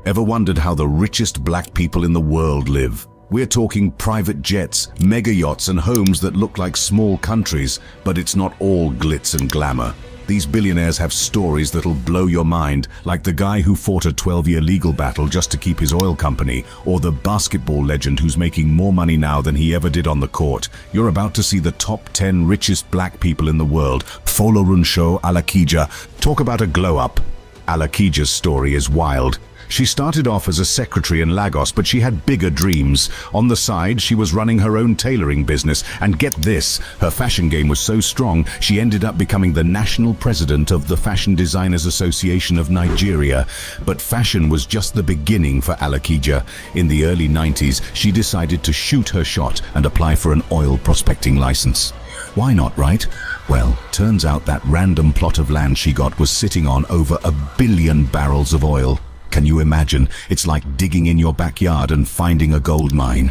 Ever wondered how the richest black people in the world live? We're talking private jets, mega yachts and homes that look like small countries, but it's not all glitz and glamour. These billionaires have stories that'll blow your mind, like the guy who fought a 12-year legal battle just to keep his oil company, or the basketball legend who's making more money now than he ever did on the court. You're about to see the top 10 richest black people in the world. Folorunso Alakija. Talk about a glow-up. Alakija's story is wild. She started off as a secretary in Lagos, but she had bigger dreams. On the side, she was running her own tailoring business, and get this, her fashion game was so strong, she ended up becoming the national president of the Fashion Designers Association of Nigeria. But fashion was just the beginning for Alakija. In the early 90s, she decided to shoot her shot and apply for an oil prospecting license. Why not, right? Well, turns out that random plot of land she got was sitting on over 1 billion barrels of oil. Can you imagine? It's like digging in your backyard and finding a gold mine.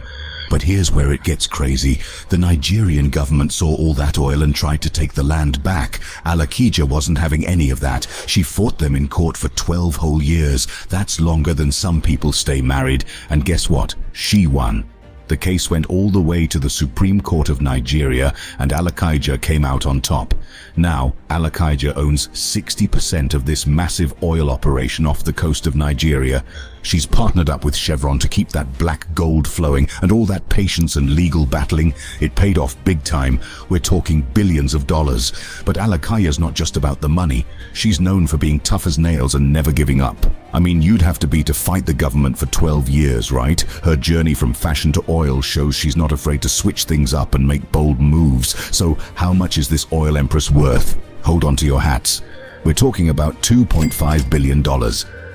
But here's where it gets crazy. The Nigerian government saw all that oil and tried to take the land back. Alakija wasn't having any of that. She fought them in court for 12 whole years. That's longer than some people stay married. And guess what? She won. The case went all the way to the Supreme Court of Nigeria, and Alakija came out on top. Now, Alakija owns 60% of this massive oil operation off the coast of Nigeria. She's partnered up with Chevron to keep that black gold flowing, and all that patience and legal battling, it paid off big time. We're talking billions of dollars. But Alakija's not just about the money. She's known for being tough as nails and never giving up. I mean, you'd have to be to fight the government for 12 years, right? Her journey from fashion to oil shows she's not afraid to switch things up and make bold moves. So how much is this oil empress worth? Hold on to your hats. We're talking about $2.5 billion.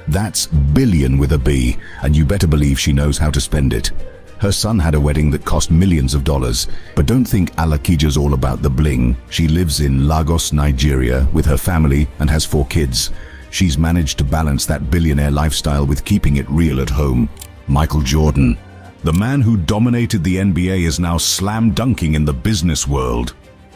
That's billion with a B, and you better believe she knows how to spend it. Her son had a wedding that cost millions of dollars, but don't think Alakija's all about the bling. She lives in Lagos, Nigeria, with her family and has 4 kids. She's managed to balance that billionaire lifestyle with keeping it real at home. Michael Jordan. The man who dominated the NBA is now slam dunking in the business world.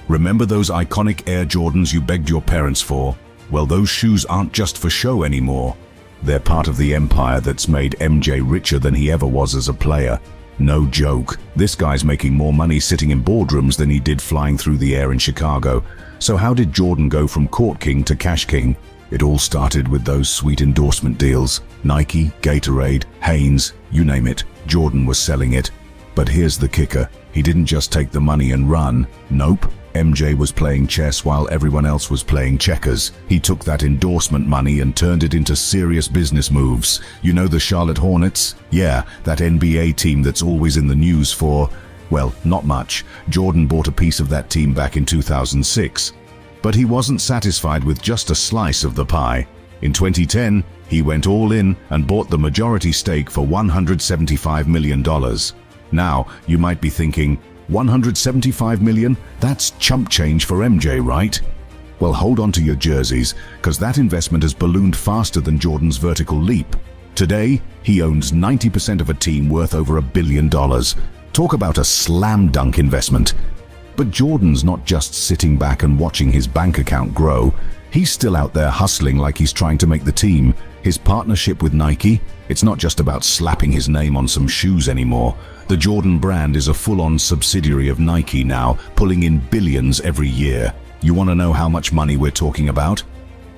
Remember those iconic Air Jordans you begged your parents for? Well, those shoes aren't just for show anymore. They're part of the empire that's made MJ richer than he ever was as a player. No joke. This guy's making more money sitting in boardrooms than he did flying through the air in Chicago. So how did Jordan go from court king to cash king? It all started with those sweet endorsement deals. Nike, Gatorade, Hanes, you name it, Jordan was selling it. But here's the kicker. He didn't just take the money and run. Nope. MJ was playing chess while everyone else was playing checkers. He took that endorsement money and turned it into serious business moves. You know the Charlotte Hornets? Yeah, that NBA team that's always in the news for, well, not much. Jordan bought a piece of that team back in 2006. But he wasn't satisfied with just a slice of the pie. In 2010, he went all in and bought the majority stake for $175 million. Now, you might be thinking, 175 million? That's chump change for MJ, right? Well, hold on to your jerseys, because that investment has ballooned faster than Jordan's vertical leap. Today, he owns 90% of a team worth over $1 billion. Talk about a slam dunk investment. But Jordan's not just sitting back and watching his bank account grow. He's still out there hustling like he's trying to make the team. His partnership with Nike, it's not just about slapping his name on some shoes anymore. The Jordan brand is a full-on subsidiary of Nike now, pulling in billions every year. You want to know how much money we're talking about?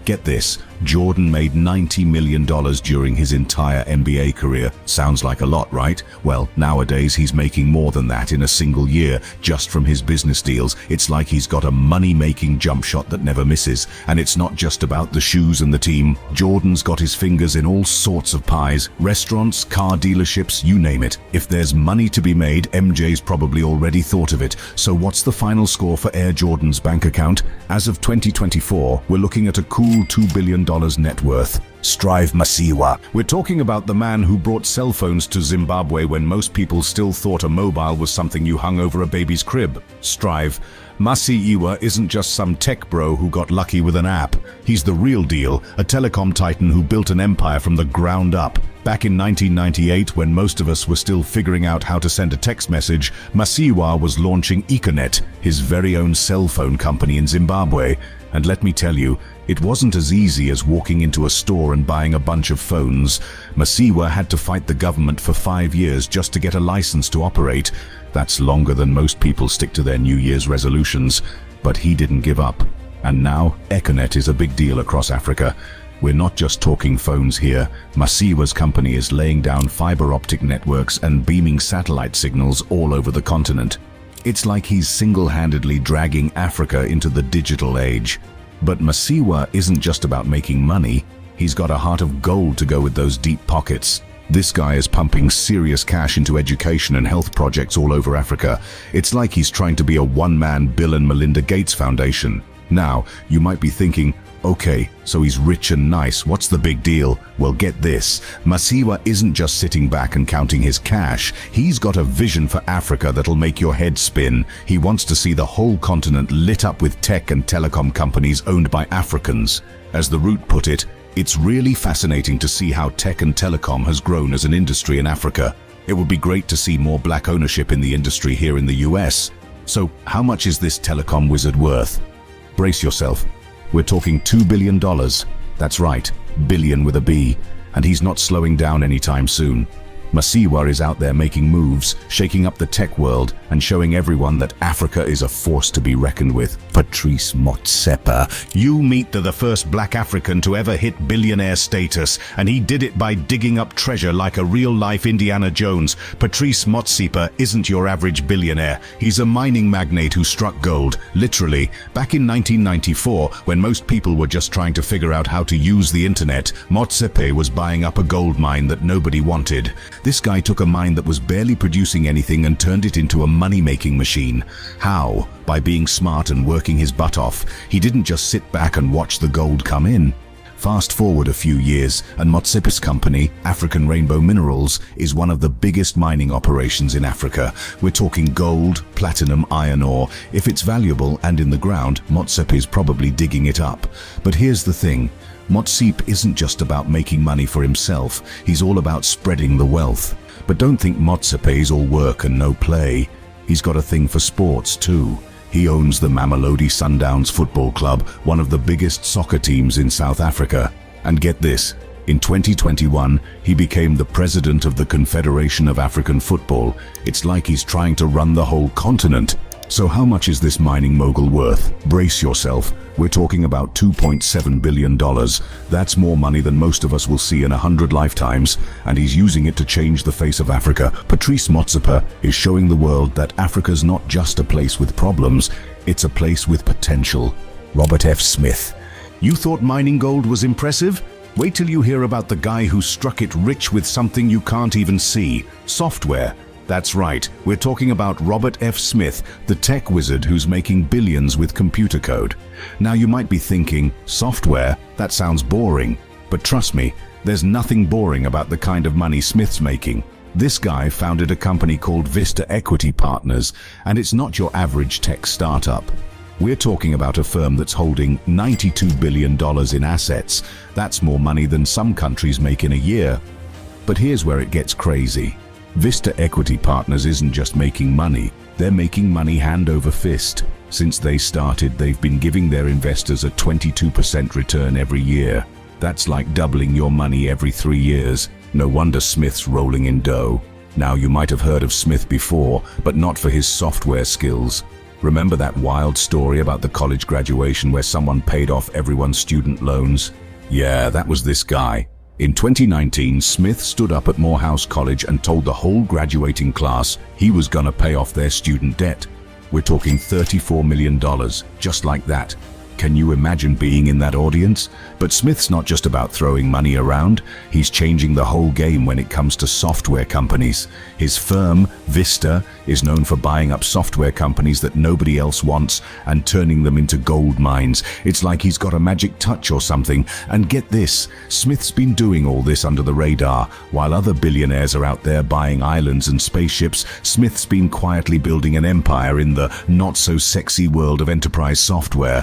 Get this, Jordan made $90 million during his entire NBA career. Sounds like a lot, right? Well, nowadays he's making more than that in a single year, just from his business deals. It's like he's got a money-making jump shot that never misses. And it's not just about the shoes and the team. Jordan's got his fingers in all sorts of pies, restaurants, car dealerships, you name it. If there's money to be made, MJ's probably already thought of it. So what's the final score for Air Jordan's bank account? As of 2024, we're looking at a cool $2 billion net worth. Strive Masiyiwa. We're talking about the man who brought cell phones to Zimbabwe when most people still thought a mobile was something you hung over a baby's crib. Strive. Masiyiwa isn't just some tech bro who got lucky with an app. He's the real deal, a telecom titan who built an empire from the ground up. Back in 1998, when most of us were still figuring out how to send a text message, Masiyiwa was launching Econet, his very own cell phone company in Zimbabwe. And let me tell you, it wasn't as easy as walking into a store store and buying a bunch of phones. Masiyiwa had to fight the government for 5 years just to get a license to operate. That's longer than most people stick to their New Year's resolutions. But he didn't give up. And now, Econet is a big deal across Africa. We're not just talking phones here. Masiyiwa's company is laying down fiber optic networks and beaming satellite signals all over the continent. It's like he's single-handedly dragging Africa into the digital age. But Masiyiwa isn't just about making money. He's got a heart of gold to go with those deep pockets. This guy is pumping serious cash into education and health projects all over Africa. It's like he's trying to be a one-man Bill and Melinda Gates Foundation. Now, you might be thinking, okay, so he's rich and nice, what's the big deal? Well, get this, Masiyiwa isn't just sitting back and counting his cash. He's got a vision for Africa that'll make your head spin. He wants to see the whole continent lit up with tech and telecom companies owned by Africans. As The Root put it, it's really fascinating to see how tech and telecom has grown as an industry in Africa. It would be great to see more black ownership in the industry here in the US. So, how much is this telecom wizard worth? Brace yourself. We're talking $2 billion. That's right, billion with a B. And he's not slowing down anytime soon. Masiyiwa is out there making moves, shaking up the tech world, and showing everyone that Africa is a force to be reckoned with. Patrice Motsepe. You meet the first black African to ever hit billionaire status, and he did it by digging up treasure like a real-life Indiana Jones. Patrice Motsepe isn't your average billionaire. He's a mining magnate who struck gold, literally. Back in 1994, when most people were just trying to figure out how to use the internet, Motsepe was buying up a gold mine that nobody wanted. This guy took a mine that was barely producing anything and turned it into a money-making machine. How? By being smart and working his butt off. He didn't just sit back and watch the gold come in. Fast forward a few years, and Motsepe's company, African Rainbow Minerals, is one of the biggest mining operations in Africa. We're talking gold, platinum, iron ore. If it's valuable and in the ground, Motsepe is probably digging it up. But here's the thing. Motsepe isn't just about making money for himself, he's all about spreading the wealth. But don't think Motsepe is all work and no play. He's got a thing for sports too. He owns the Mamelodi Sundowns Football Club, one of the biggest soccer teams in South Africa. And get this, in 2021, he became the president of the Confederation of African Football. It's like he's trying to run the whole continent. So how much is this mining mogul worth? Brace yourself. We're talking about $2.7 billion. That's more money than most of us will see in 100 lifetimes, and he's using it to change the face of Africa. Patrice Motsepe is showing the world that Africa's not just a place with problems, it's a place with potential. Robert F. Smith. You thought mining gold was impressive? Wait till you hear about the guy who struck it rich with something you can't even see. Software. That's right, we're talking about Robert F. Smith, the tech wizard who's making billions with computer code. Now you might be thinking, software? That sounds boring. But trust me, there's nothing boring about the kind of money Smith's making. This guy founded a company called Vista Equity Partners, and it's not your average tech startup. We're talking about a firm that's holding $92 billion in assets. That's more money than some countries make in a year. But here's where it gets crazy. Vista Equity Partners isn't just making money, they're making money hand over fist. Since they started, they've been giving their investors a 22% return every year. That's like doubling your money every 3 years. No wonder Smith's rolling in dough. Now you might have heard of Smith before, but not for his software skills. Remember that wild story about the college graduation where someone paid off everyone's student loans? Yeah, that was this guy. In 2019, Smith stood up at Morehouse College and told the whole graduating class he was gonna pay off their student debt. We're talking $34 million, just like that. Can you imagine being in that audience? But Smith's not just about throwing money around, he's changing the whole game when it comes to software companies. His firm, Vista, is known for buying up software companies that nobody else wants and turning them into gold mines. It's like he's got a magic touch or something. And get this, Smith's been doing all this under the radar. While other billionaires are out there buying islands and spaceships, Smith's been quietly building an empire in the not-so-sexy world of enterprise software.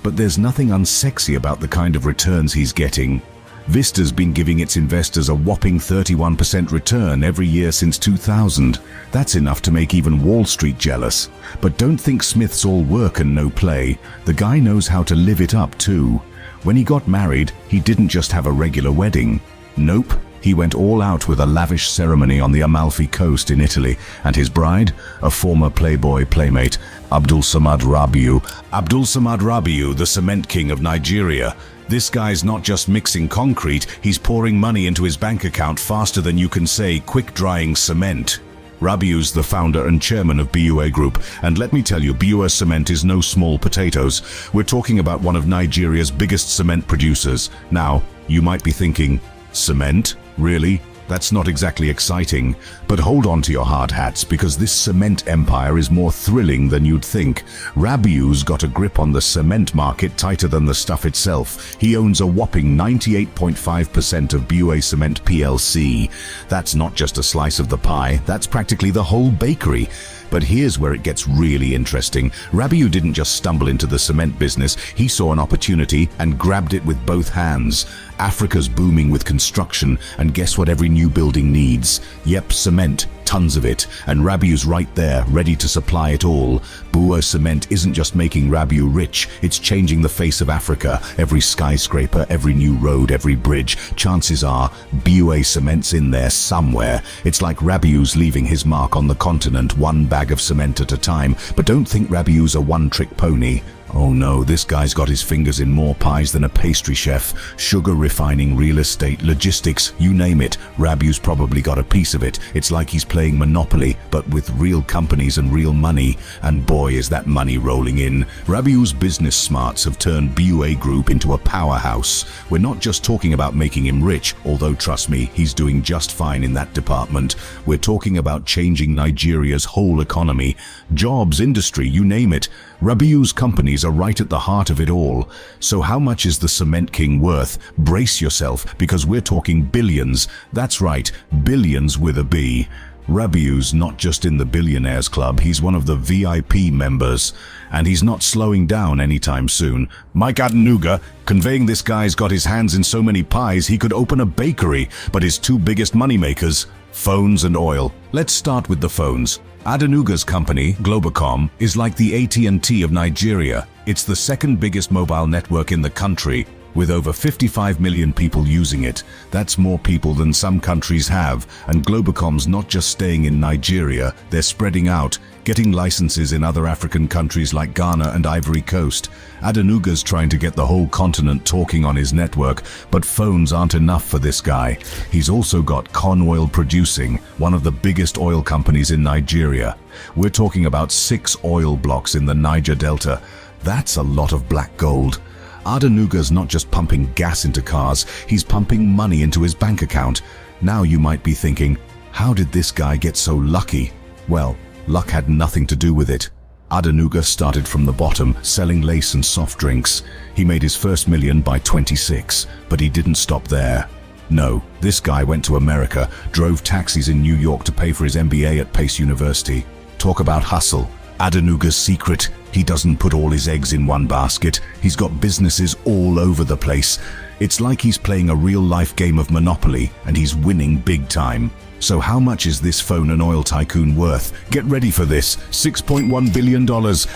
But there's nothing unsexy about the kind of returns he's getting. Vista's been giving its investors a whopping 31% return every year since 2000. That's enough to make even Wall Street jealous. But don't think Smith's all work and no play. The guy knows how to live it up too. When he got married, he didn't just have a regular wedding. Nope, he went all out with a lavish ceremony on the Amalfi Coast in Italy, and his bride, a former Playboy playmate, Abdul Rabiu. Abdul Rabiu, the cement king of Nigeria. This guy's not just mixing concrete, he's pouring money into his bank account faster than you can say quick-drying cement. Rabiu's the founder and chairman of BUA Group, and let me tell you, BUA Cement is no small potatoes. We're talking about one of Nigeria's biggest cement producers. Now, you might be thinking, cement? Really? That's not exactly exciting. But hold on to your hard hats, because this cement empire is more thrilling than you'd think. Rabiu's got a grip on the cement market tighter than the stuff itself. He owns a whopping 98.5% of BUA Cement PLC. That's not just a slice of the pie, that's practically the whole bakery. But here's where it gets really interesting. Rabiu didn't just stumble into the cement business, he saw an opportunity and grabbed it with both hands. Africa's booming with construction, and guess what every new building needs? Yep, cement, tons of it, and Rabiu's right there, ready to supply it all. BUA Cement isn't just making Rabiu rich, it's changing the face of Africa. Every skyscraper, every new road, every bridge, chances are BUA Cement's in there somewhere. It's like Rabiu's leaving his mark on the continent, one bag of cement at a time. But don't think Rabiu's a one-trick pony. Oh no, this guy's got his fingers in more pies than a pastry chef. Sugar refining, real estate, logistics, you name it, Rabiu's probably got a piece of it. It's like he's playing Monopoly, but with real companies and real money. And boy, is that money rolling in. Rabiu's business smarts have turned BUA Group into a powerhouse. We're not just talking about making him rich, although trust me, he's doing just fine in that department. We're talking about changing Nigeria's whole economy. Jobs, industry, you name it. Rabiu's companies are right at the heart of it all. So how much is the Cement King worth? Brace yourself, because we're talking billions. That's right, billions with a B. Rabiu's not just in the Billionaires Club, he's one of the VIP members. And he's not slowing down anytime soon. Mike Adenuga, conveying this guy's got his hands in so many pies he could open a bakery, but his two biggest moneymakers, phones and oil. Let's start with the phones. Adenuga's company, Globacom, is like the AT&T of Nigeria. It's the second biggest mobile network in the country, with over 55 million people using it. That's more people than some countries have, and Globacom's not just staying in Nigeria, they're spreading out, getting licenses in other African countries like Ghana and Ivory Coast. Adenuga's trying to get the whole continent talking on his network, but phones aren't enough for this guy. He's also got Con Oil Producing, one of the biggest oil companies in Nigeria. We're talking about 6 oil blocks in the Niger Delta. That's a lot of black gold. Adenuga's not just pumping gas into cars, he's pumping money into his bank account. Now you might be thinking, how did this guy get so lucky? Well, luck had nothing to do with it. Adenuga started from the bottom, selling lace and soft drinks. He made his first million by 26, but he didn't stop there. No, this guy went to America, drove taxis in New York to pay for his MBA at Pace University. Talk about hustle. Adenuga's secret, he doesn't put all his eggs in one basket. He's got businesses all over the place. It's like he's playing a real-life game of Monopoly, and he's winning big time. So how much is this phone and oil tycoon worth? Get ready for this, $6.1 billion.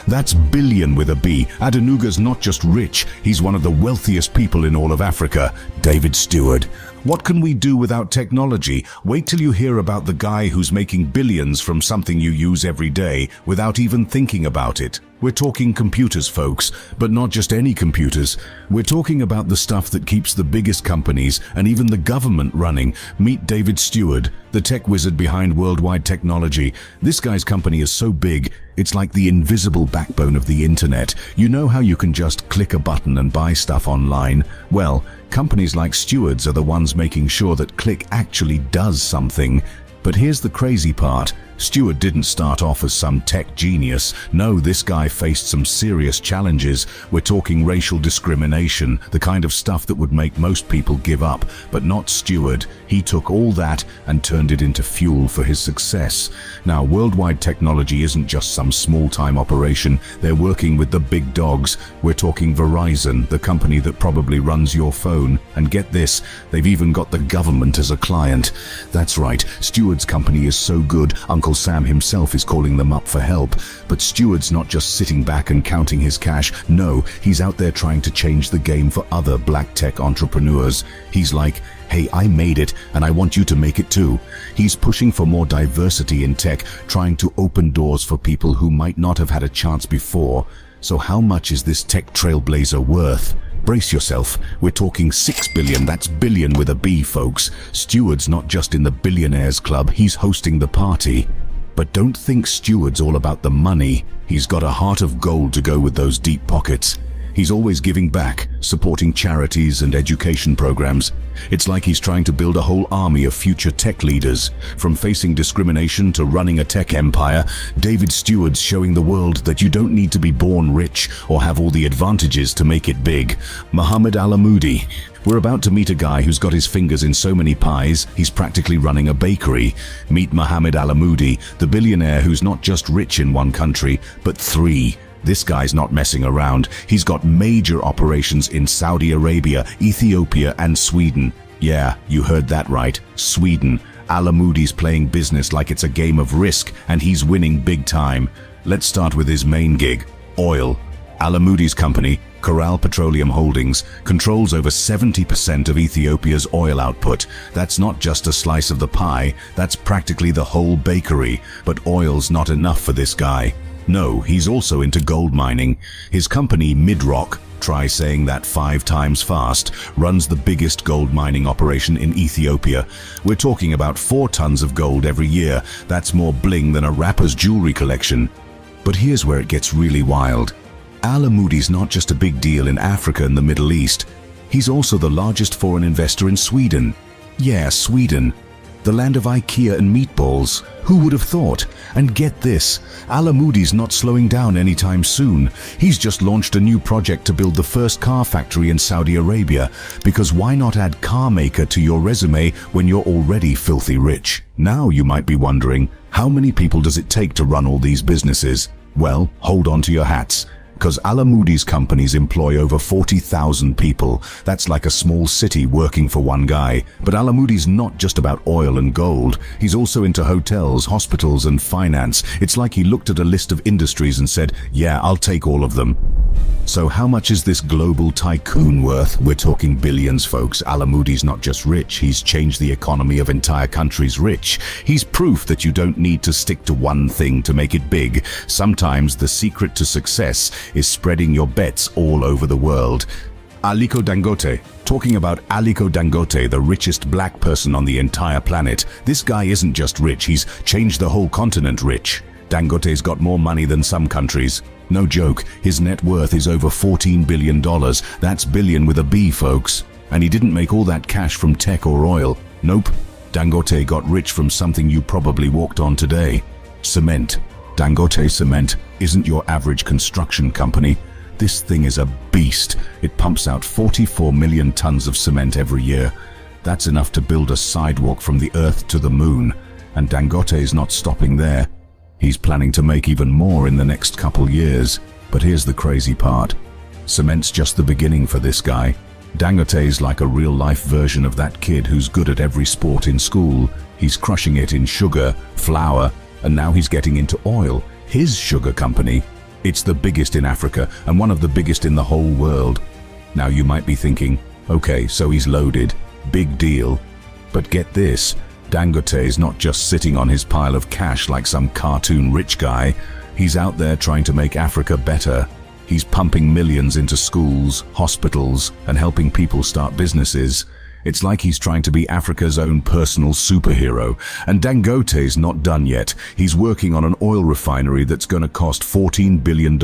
That's billion with a B. Adenuga's not just rich, he's one of the wealthiest people in all of Africa. David Steward. What can we do without technology? Wait till you hear about the guy who's making billions from something you use every day without even thinking about it. We're talking computers, folks, but not just any computers. We're talking about the stuff that keeps the biggest companies and even the government running. Meet David Steward, the tech wizard behind Worldwide Technology. This guy's company is so big, it's like the invisible backbone of the internet. You know how you can just click a button and buy stuff online? Well, companies like Steward's are the ones making sure that click actually does something. But here's the crazy part. Steward didn't start off as some tech genius. No, this guy faced some serious challenges. We're talking racial discrimination, the kind of stuff that would make most people give up. But not Steward. He took all that and turned it into fuel for his success. Now, Worldwide Technology isn't just some small-time operation. They're working with the big dogs. We're talking Verizon, the company that probably runs your phone. And get this, they've even got the government as a client. That's right, Steward's company is so good, Uncle Uncle Sam himself is calling them up for help. But Steward's not just sitting back and counting his cash. No, he's out there trying to change the game for other black tech entrepreneurs. He's like, hey, I made it and I want you to make it too. He's pushing for more diversity in tech, trying to open doors for people who might not have had a chance before. So how much is this tech trailblazer worth? Brace yourself, we're talking 6 billion, that's billion with a B, folks. Steward's not just in the billionaires club, he's hosting the party. But don't think Steward's all about the money. He's got a heart of gold to go with those deep pockets. He's always giving back, supporting charities and education programs. It's like he's trying to build a whole army of future tech leaders. From facing discrimination to running a tech empire, David Steward's showing the world that you don't need to be born rich or have all the advantages to make it big. Mohammed Al Amoudi. We're about to meet a guy who's got his fingers in so many pies, he's practically running a bakery. Meet Mohammed Al Amoudi, the billionaire who's not just rich in one country, but 3. This guy's not messing around. He's got major operations in Saudi Arabia, Ethiopia, and Sweden. Yeah, you heard that right. Sweden. Al Amoudi's playing business like it's a game of Risk, and he's winning big time. Let's start with his main gig, oil. Al Amoudi's company, Coral Petroleum Holdings, controls over 70% of Ethiopia's oil output. That's not just a slice of the pie, that's practically the whole bakery. But oil's not enough for this guy. No, he's also into gold mining. His company, Midrock, try saying that 5 times fast, runs the biggest gold mining operation in Ethiopia. We're talking about 4 tons of gold every year. That's more bling than a rapper's jewelry collection. But here's where it gets really wild. Al Amoudi's not just a big deal in Africa and the Middle East. He's also the largest foreign investor in Sweden. Yeah, Sweden. The land of IKEA and meatballs. Who would have thought? And get this, Al Amoudi's not slowing down anytime soon. He's just launched a new project to build the first car factory in Saudi Arabia. Because why not add car maker to your resume when you're already filthy rich? Now you might be wondering, how many people does it take to run all these businesses? Well, hold on to your hats. Because Al Amoudi's companies employ over 40,000 people. That's like a small city working for one guy. But Al Amoudi's not just about oil and gold. He's also into hotels, hospitals, and finance. It's like he looked at a list of industries and said, yeah, I'll take all of them. So how much is this global tycoon worth? We're talking billions, folks. Al Amoudi's not just rich, he's changed the economy of entire countries rich. He's proof that you don't need to stick to one thing to make it big. Sometimes the secret to success is spreading your bets all over the world. Aliko Dangote. Talking about Aliko Dangote, the richest black person on the entire planet. This guy isn't just rich, he's changed the whole continent rich. Dangote's got more money than some countries. No joke, his net worth is over $14 billion. That's billion with a B, folks. And he didn't make all that cash from tech or oil. Nope. Dangote got rich from something you probably walked on today. Cement. Dangote Cement isn't your average construction company. This thing is a beast. It pumps out 44 million tons of cement every year. That's enough to build a sidewalk from the earth to the moon. And Dangote's not stopping there. He's planning to make even more in the next couple years. But here's the crazy part. Cement's just the beginning for this guy. Dangote's like a real-life version of that kid who's good at every sport in school. He's crushing it in sugar, flour, and now he's getting into oil. His sugar company. It's the biggest in Africa and one of the biggest in the whole world. Now you might be thinking, okay, so he's loaded. Big deal. But get this. Dangote's not just sitting on his pile of cash like some cartoon rich guy. He's out there trying to make Africa better. He's pumping millions into schools, hospitals, and helping people start businesses. It's like he's trying to be Africa's own personal superhero. And Dangote's not done yet. He's working on an oil refinery that's going to cost $14 billion.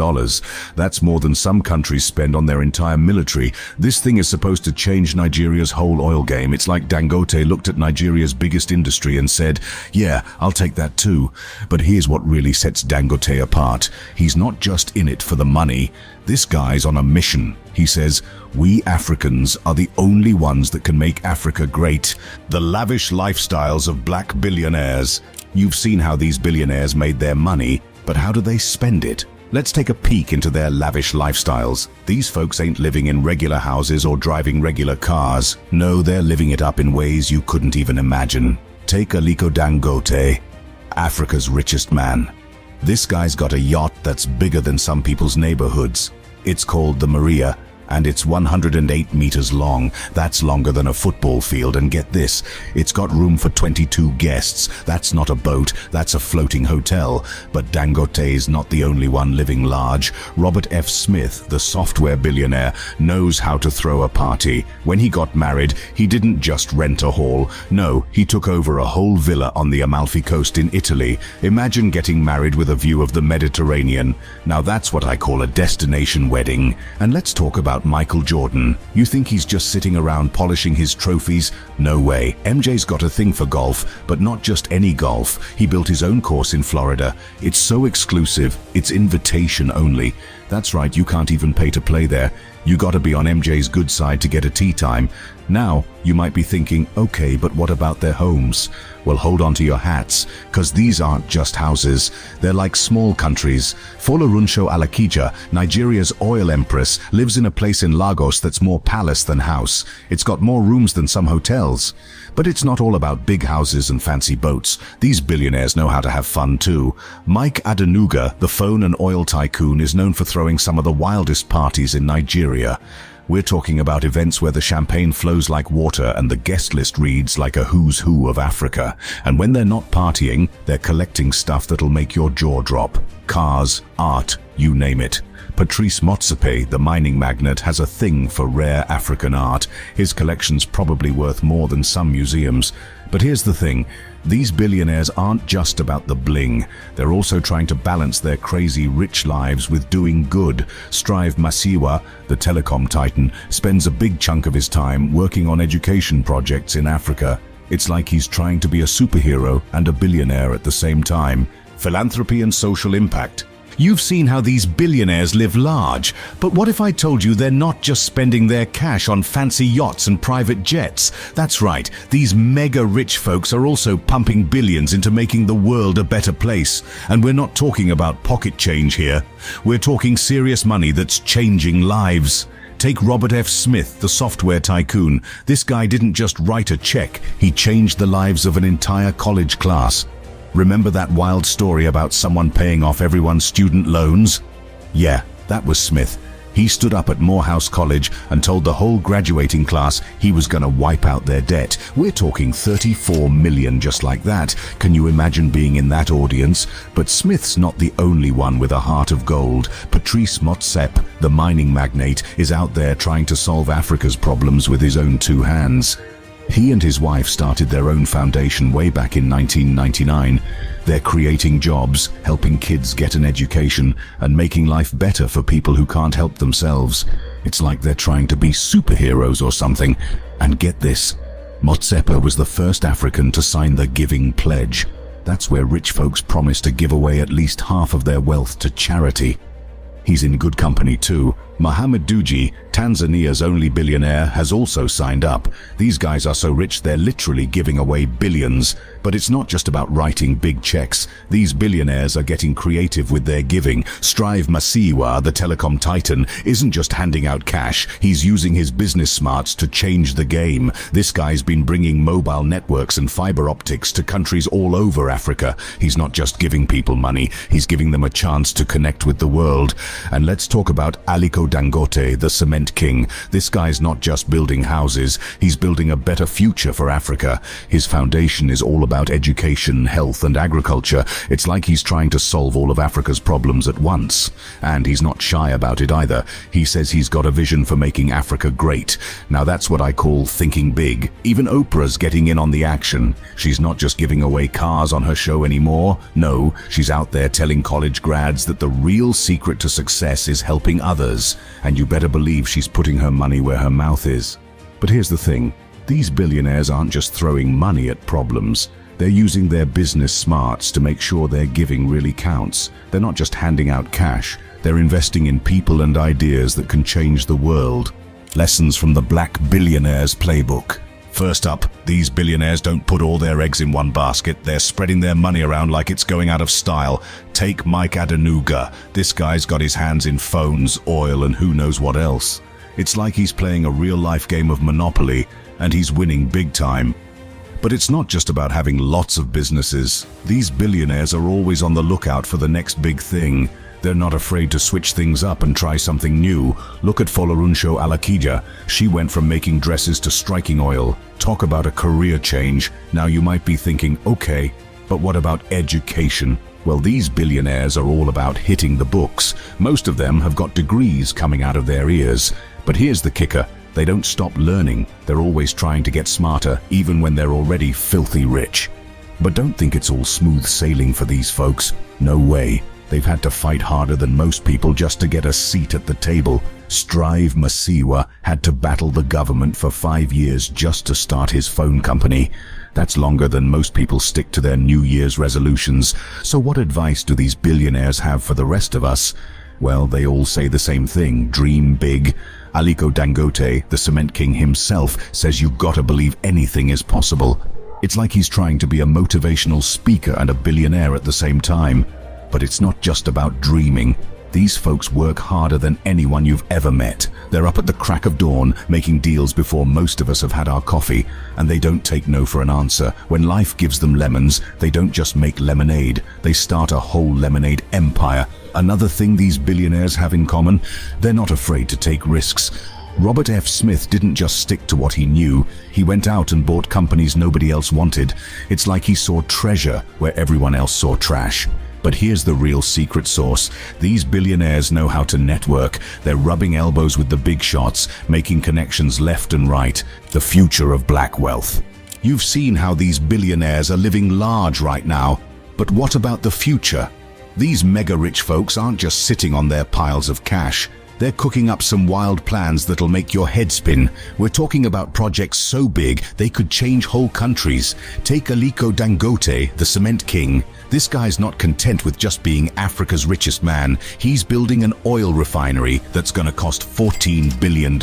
That's more than some countries spend on their entire military. This thing is supposed to change Nigeria's whole oil game. It's like Dangote looked at Nigeria's biggest industry and said, yeah, I'll take that too. But here's what really sets Dangote apart. He's not just in it for the money. This guy's on a mission. He says, we Africans are the only ones that can make Africa great. The lavish lifestyles of black billionaires. You've seen how these billionaires made their money, but how do they spend it? Let's take a peek into their lavish lifestyles. These folks ain't living in regular houses or driving regular cars. No, they're living it up in ways you couldn't even imagine. Take Aliko Dangote. Africa's richest man. This guy's got a yacht that's bigger than some people's neighborhoods. It's called the Maria, and it's 108 meters long. That's longer than a football field, and get this, it's got room for 22 guests. That's not a boat, that's a floating hotel. But Dangote is not the only one living large. Robert F. Smith, the software billionaire, knows how to throw a party. When he got married, he didn't just rent a hall. No, he took over a whole villa on the Amalfi Coast in Italy. Imagine getting married with a view of the Mediterranean. Now that's what I call a destination wedding. And let's talk about Michael Jordan. You think he's just sitting around polishing his trophies? No way. MJ's got a thing for golf, but not just any golf. He built his own course in Florida. It's so exclusive, it's invitation only. That's right, you can't even pay to play there. You gotta be on MJ's good side to get a tee time. Now, you might be thinking, okay, but what about their homes? Well, hold on to your hats, cause these aren't just houses. They're like small countries. Folorunso Alakija, Nigeria's oil empress, lives in a place in Lagos that's more palace than house. It's got more rooms than some hotels. But it's not all about big houses and fancy boats. These billionaires know how to have fun too. Mike Adenuga, the phone and oil tycoon, is known for throwing some of the wildest parties in Nigeria. We're talking about events where the champagne flows like water and the guest list reads like a who's who of Africa. And when they're not partying, they're collecting stuff that'll make your jaw drop. Cars, art, you name it. Patrice Motsepe, the mining magnate, has a thing for rare African art. His collection's probably worth more than some museums. But here's the thing, these billionaires aren't just about the bling. They're also trying to balance their crazy rich lives with doing good. Masiyiwa, the telecom titan, spends a big chunk of his time working on education projects in Africa. It's like he's trying to be a superhero and a billionaire at the same time. Philanthropy and social impact. You've seen how these billionaires live large, but what if I told you they're not just spending their cash on fancy yachts and private jets? That's right, these mega rich folks are also pumping billions into making the world a better place. And we're not talking about pocket change here. We're talking serious money that's changing lives. Take Robert F. Smith, the software tycoon. This guy didn't just write a check, he changed the lives of an entire college class. Remember that wild story about someone paying off everyone's student loans? Yeah, that was Smith. He stood up at Morehouse College and told the whole graduating class he was going to wipe out their debt. We're talking 34 million just like that. Can you imagine being in that audience? But Smith's not the only one with a heart of gold. Patrice Motsepe, the mining magnate, is out there trying to solve Africa's problems with his own two hands. He and his wife started their own foundation way back in 1999. They're creating jobs, helping kids get an education, and making life better for people who can't help themselves. It's like they're trying to be superheroes or something. And get this, Motsepe was the first African to sign the Giving Pledge. That's where rich folks promise to give away at least half of their wealth to charity. He's in good company too. Mohammed Al Amoudi, Tanzania's only billionaire, has also signed up. These guys are so rich they're literally giving away billions. But it's not just about writing big checks. These billionaires are getting creative with their giving. Masiyiwa, the telecom titan, isn't just handing out cash. He's using his business smarts to change the game. This guy's been bringing mobile networks and fiber optics to countries all over Africa. He's not just giving people money, he's giving them a chance to connect with the world. And let's talk about Aliko Dangote, the cement king. This guy's not just building houses, he's building a better future for Africa. His foundation is all about education, health and agriculture. It's like he's trying to solve all of Africa's problems at once. And he's not shy about it either. He says he's got a vision for making Africa great. Now that's what I call thinking big. Even Oprah's getting in on the action. She's not just giving away cars on her show anymore. No, she's out there telling college grads that the real secret to success is helping others. And you better believe she's putting her money where her mouth is. But here's the thing. These billionaires aren't just throwing money at problems. They're using their business smarts to make sure their giving really counts. They're not just handing out cash. They're investing in people and ideas that can change the world. Lessons from the Black Billionaires Playbook. First up, these billionaires don't put all their eggs in one basket. They're spreading their money around like it's going out of style. Take Mike Adenuga. This guy's got his hands in phones, oil, and who knows what else. It's like he's playing a real-life game of Monopoly, and he's winning big time. But it's not just about having lots of businesses. These billionaires are always on the lookout for the next big thing. They're not afraid to switch things up and try something new. Look at Folorunso Alakija. She went from making dresses to striking oil. Talk about a career change. Now you might be thinking, okay, but what about education? Well, these billionaires are all about hitting the books. Most of them have got degrees coming out of their ears. But here's the kicker. They don't stop learning. They're always trying to get smarter, even when they're already filthy rich. But don't think it's all smooth sailing for these folks. No way. They've had to fight harder than most people just to get a seat at the table. Masiyiwa had to battle the government for 5 years just to start his phone company. That's longer than most people stick to their New Year's resolutions. So what advice do these billionaires have for the rest of us? Well, they all say the same thing: dream big. Aliko Dangote, the cement king himself, says you've got to believe anything is possible. It's like he's trying to be a motivational speaker and a billionaire at the same time. But it's not just about dreaming. These folks work harder than anyone you've ever met. They're up at the crack of dawn, making deals before most of us have had our coffee, and they don't take no for an answer. When life gives them lemons, they don't just make lemonade, they start a whole lemonade empire. Another thing these billionaires have in common: they're not afraid to take risks. Robert F. Smith didn't just stick to what he knew. He went out and bought companies nobody else wanted. It's like he saw treasure where everyone else saw trash. But here's the real secret sauce. These billionaires know how to network. They're rubbing elbows with the big shots, making connections left and right. The future of black wealth. You've seen how these billionaires are living large right now. But what about the future? These mega-rich folks aren't just sitting on their piles of cash. They're cooking up some wild plans that'll make your head spin. We're talking about projects so big they could change whole countries. Take Aliko Dangote, the cement king. This guy's not content with just being Africa's richest man. He's building an oil refinery that's gonna cost $14 billion.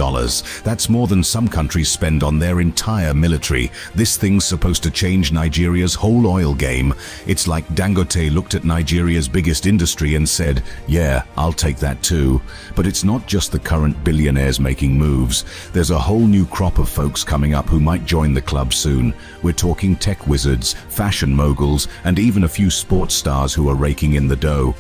That's more than some countries spend on their entire military. This thing's supposed to change Nigeria's whole oil game. It's like Dangote looked at Nigeria's biggest industry and said, yeah, I'll take that too. But it's not just the current billionaires making moves. There's a whole new crop of folks coming up who might join the club soon. We're talking tech wizards, fashion moguls, and even a few sports stars who are raking in the dough.